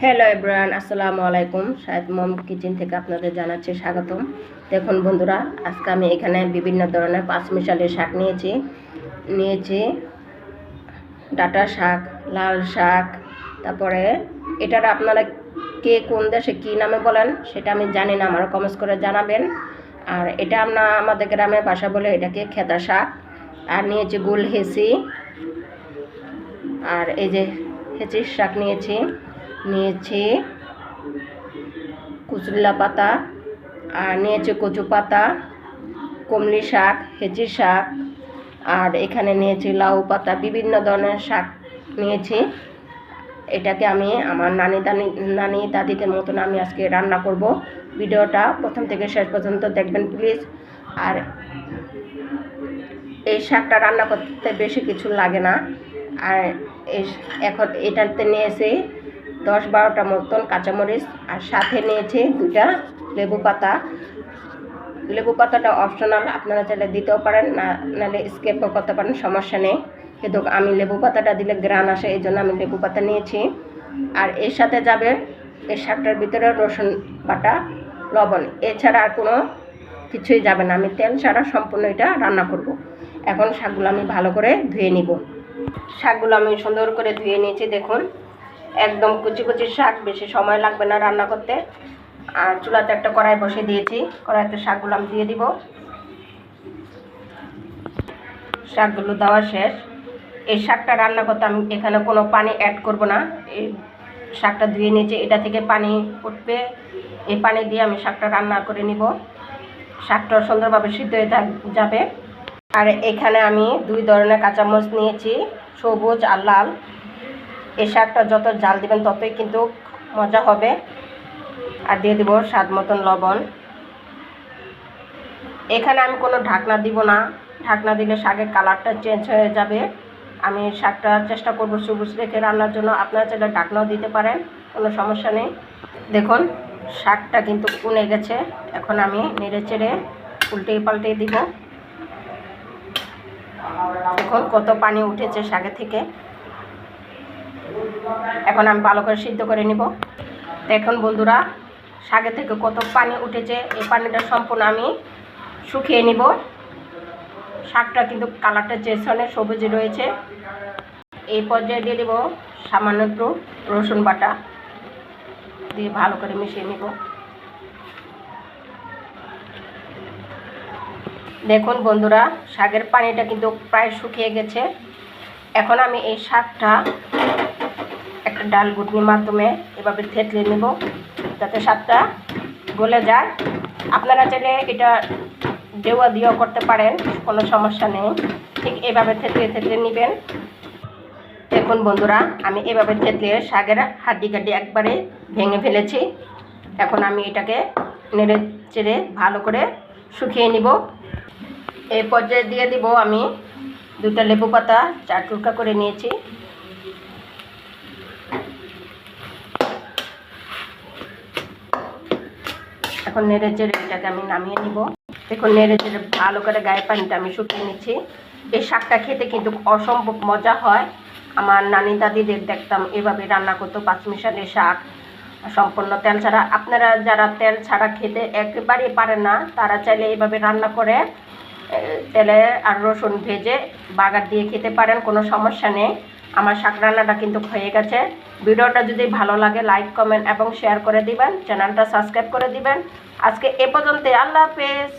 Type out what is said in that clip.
Hello everyone, আসসালামু আলাইকুম। শাহেদ মম kitchen থেকে আপনাদের জানাচ্ছি স্বাগতম। দেখুন বন্ধুরা, আজকে আমি এখানে বিভিন্ন ধরনের পাঁচমিশালি শাক নিয়েছি ডাঁটা শাক, লাল শাক, তারপরে এটার আপনারা কে কোন দেশে কী নামে বলেন সেটা আমি জানি না, আমার কমেন্টস করে জানাবেন। আর এটা আমাদের গ্রামে ভাষা বলে এটাকে খেতা শাক। আর নিয়েছি গোল হেঁচি, আর এই যে হেঁচির শাক নিয়েছি কুচুল্লা পাতা, আর নিয়েছি কচু পাতা, কমলি শাক, হেঁচি শাক, আর এখানে নিয়েছি লাউ পাতা। বিভিন্ন ধরনের শাক নিয়েছি। এটাকে আমি আমার নানি দাদিদের মতন আমি আজকে রান্না করব। ভিডিওটা প্রথম থেকে শেষ পর্যন্ত দেখবেন প্লিজ। আর এই শাকটা রান্না করতে বেশি কিছু লাগে না। আর এখন এটাতে নিয়েছি 10-12টা মতন কাঁচামরিচ, আর সাথে নিয়েছি 2টা লেবু পাতা। লেবু পাতাটা অপশনাল, আপনারা চাইলে দিতেও পারেন, নাহলে স্কিপও করতে পারেন, সমস্যা নেই। কিন্তু আমি লেবু পাতাটা দিলে গ্রান আসে, এই জন্য আমি লেবু পাতা নিয়েছি। আর এর সাথে যাবে এই শাকটার ভিতরে রসুন বাটা, লবণ, এছাড়া আর কোনো কিছুই যাবে না। আমি তেল ছাড়া সম্পূর্ণ এটা রান্না করব। এখন শাকগুলো আমি ভালো করে ধুয়ে নিব। শাকগুলো আমি সুন্দর করে ধুয়ে নিয়েছি। দেখুন, একদম কুচি কুচি শাক, বেশি সময় লাগবে না রান্না করতে। আর চুলাতে একটা কড়াই বসিয়ে দিয়েছি, কড়াইতে শাকগুলো আমি দিয়ে দিব। শাকগুলো দেওয়া শেষ। এই শাকটা রান্না করতে আমি এখানে কোনো পানি অ্যাড করব না। এই শাকটা ধুয়ে নিয়েছি, এটা থেকে পানি উঠবে, এই পানি দিয়ে আমি শাকটা রান্না করে নিব। শাকটা সুন্দরভাবে সিদ্ধ হয়ে যাবে। আর এখানে আমি 2 ধরনের কাঁচামরিচ নিয়েছি, সবুজ আর লাল। এই শাকটা যত জাল দিবেন ততই কিন্তু মজা হবে। আর দিয়ে দিব স্বাদ মতন লবণ। এখানে আমি কোনো ঢাকনা দিব না, ঢাকনা দিলে শাকের কালারটা চেঞ্জ হয়ে যাবে। আমি শাকটা চেষ্টা করব সবুজ রেখে রান্নার জন্য। আপনারা চাইলে ঢাকনাও দিতে পারেন, কোনো সমস্যা নেই। দেখুন, শাকটা কিন্তু কুনে গেছে। এখন আমি নেড়ে চেড়ে উল্টে পাল্টে দিব। দেখুন কত পানি উঠেছে শাকের থেকে। এখন আমি ভালো করে সিদ্ধ করে নিব। দেখুন বন্ধুরা, শাকের থেকে কত পানি উঠেছে। এই পানিটা সম্পূর্ণ আমি শুকিয়ে নিব। শাকটা কিন্তু কালারটা চেঞ্জ সবুজে রয়েছে। এই পর্যায়ে দিয়ে দেব সামান্য একটু রসুন বাটা, দিয়ে ভালো করে মিশিয়ে নিব। দেখুন বন্ধুরা, শাকের পানিটা কিন্তু প্রায় শুকিয়ে গেছে। এখন আমি এই শাকটা একটা ডাল ঘুটনির মাধ্যমে এভাবে থেতলে নেব, যাতে শাকটা গলে যায়। আপনারা চাইলে এটা দেওয়া দিয়েও করতে পারেন, কোনো সমস্যা নেই। ঠিক এভাবে থেতলে নেবেন। দেখুন বন্ধুরা, আমি এভাবে থেতলে শাকের হাড্ডি একবারে ভেঙে ফেলেছি। এখন আমি এটাকে নেড়ে চেড়ে ভালো করে শুকিয়ে নিব। এই পর্যায়ে দিয়ে দিব আমি 2টা লেবু পাতা 4 টুকরা করে নিয়েছি। এখন নেড়ে চেড়ে এটাকে আমি নামিয়ে নিব। দেখুন, নেড়ে চেড়ে ভালো করে গায়ে পানিটা আমি শুকিয়ে নিচ্ছি। এই শাকটা খেতে কিন্তু অসম্ভব মজা হয়। আমার নানি দাদিদের দেখতাম এভাবে রান্না করতো, পাঁচমিশালি শাক সম্পূর্ণ তেল ছাড়া। আপনারা যারা তেল ছাড়া খেতে একেবারেই পারেন না, তারা চাইলে এইভাবে রান্না করে তেলে আর রসুন ভেজে বাগার দিয়ে খেতে পারেন, কোনো সমস্যা নেই। আমার শাক রান্নাটা কিন্তু হয়ে গেছে। ভিডিওটা যদি ভালো লাগে লাইক, কমেন্ট এবং শেয়ার করে দিবেন, চ্যানেলটা সাবস্ক্রাইব করে দিবেন। আজকে এ পর্যন্ত, আল্লাহ হাফেজ।